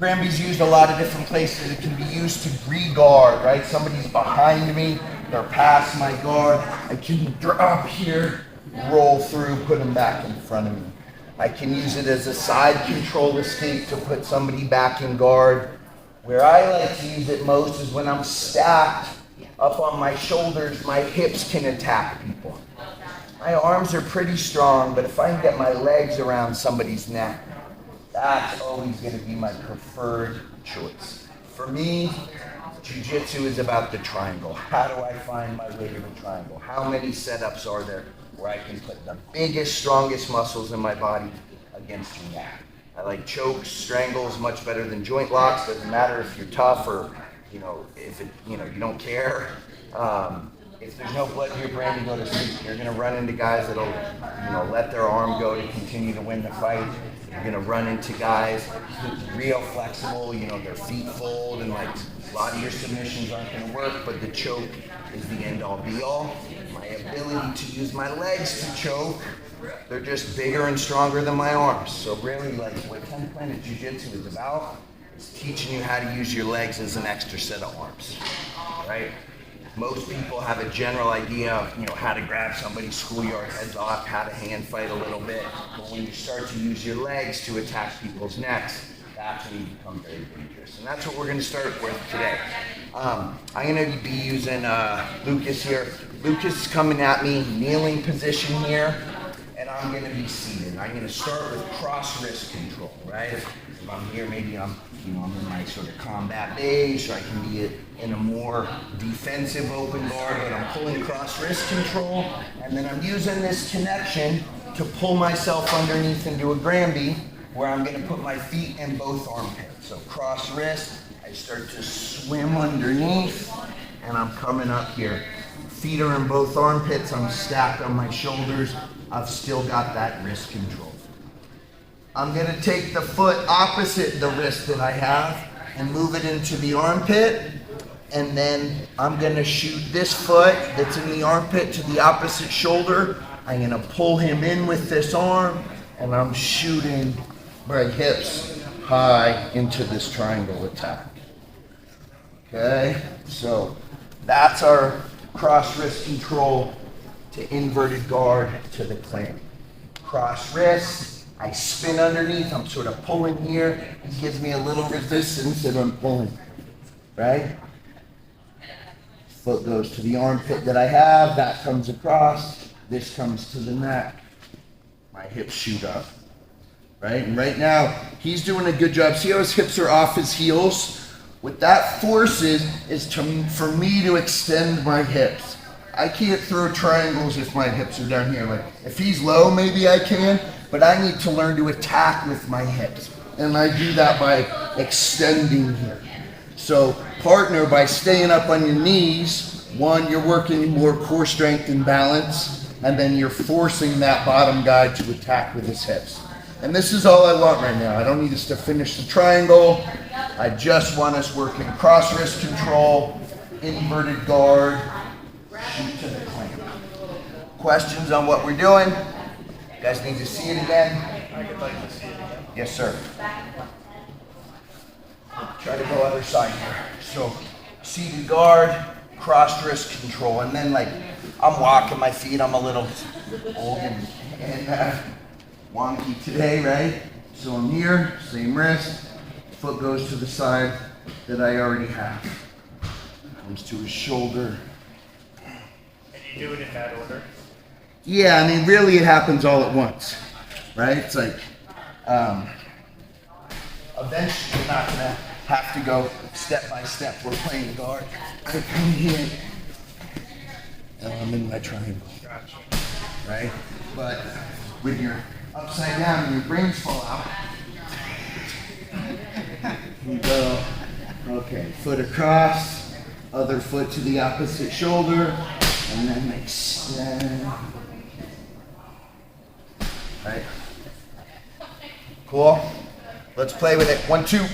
Granby's used a lot of different places. It can be used to re-guard, right? Somebody's behind me, they're past my guard. I can drop here, roll through, put them back in front of me. I can use it as a side control escape to put somebody back in guard. Where I like to use it most is when I'm stacked up on my shoulders, my hips can attack people. My arms are pretty strong, but if I can get my legs around somebody's neck, that's always going to be my preferred choice. For me, jiu-jitsu is about the triangle. How do I find my way to the triangle? How many setups are there where I can put the biggest, strongest muscles in my body against your neck? I like chokes, strangles much better than joint locks. Doesn't matter if you're tough or, if you don't care. If there's no blood in your brain to go to sleep, you're going to run into guys that'll, let their arm go to continue to win the fight. You're going to run into guys who's real flexible, their feet fold, and a lot of your submissions aren't going to work, but the choke is the end-all be-all. My ability to use my legs to choke, they're just bigger and stronger than my arms. So really, what 10th Planet Jiu-Jitsu is about is teaching you how to use your legs as an extra set of arms, right? Most people have a general idea of, how to grab somebody's schoolyard heads off, how to hand fight a little bit. But when you start to use your legs to attack people's necks, that's when you become very dangerous. And that's what we're going to start with today. I'm going to be using Lucas here. Lucas is coming at me, kneeling position here, and I'm going to be seated. I'm going to start with cross wrist control, right? If I'm here, maybe I'm in my sort of combat base, or I can be in a more defensive open guard, but I'm pulling cross wrist control, and then I'm using this connection to pull myself underneath into a Granby, where I'm going to put my feet in both armpits. So cross wrist, I start to swim underneath, and I'm coming up here. Feet are in both armpits, I'm stacked on my shoulders, I've still got that wrist control. I'm going to take the foot opposite the wrist that I have and move it into the armpit, and then I'm going to shoot this foot that's in the armpit to the opposite shoulder. I'm going to pull him in with this arm, and I'm shooting my hips high into this triangle attack. Okay, so that's our cross wrist control to inverted guard to the clamp. Cross wrist. I spin underneath, I'm sort of pulling here. He gives me a little resistance and I'm pulling, right? Foot goes to the armpit that I have, that comes across, this comes to the neck. My hips shoot up, right? And right now, he's doing a good job. See how his hips are off his heels? What that forces is for me to extend my hips. I can't throw triangles if my hips are down here. If he's low, maybe I can, but I need to learn to attack with my hips. And I do that by extending here. So partner, by staying up on your knees, one, you're working more core strength and balance, and then you're forcing that bottom guy to attack with his hips. And this is all I want right now. I don't need us to finish the triangle. I just want us working cross wrist control, inverted guard, shoot to the clamp. Questions on what we're doing? You guys need to see it again? I would like to see it again. Yes, sir. Try to go other side here. So, seated guard, cross wrist control, and then I'm walking my feet. I'm a little old and wonky today, right? So I'm here, same wrist, foot goes to the side that I already have. Comes to his shoulder. And you do it in that order? Yeah, really it happens all at once, right? It's eventually you're not gonna have to go step by step. We're playing guard. I come here, and I'm in my triangle, Gotcha. right? But when you're upside down and your brains fall out, you go, okay, foot across, other foot to the opposite shoulder, and then extend. Right? Cool? Let's play with it. 1, 2.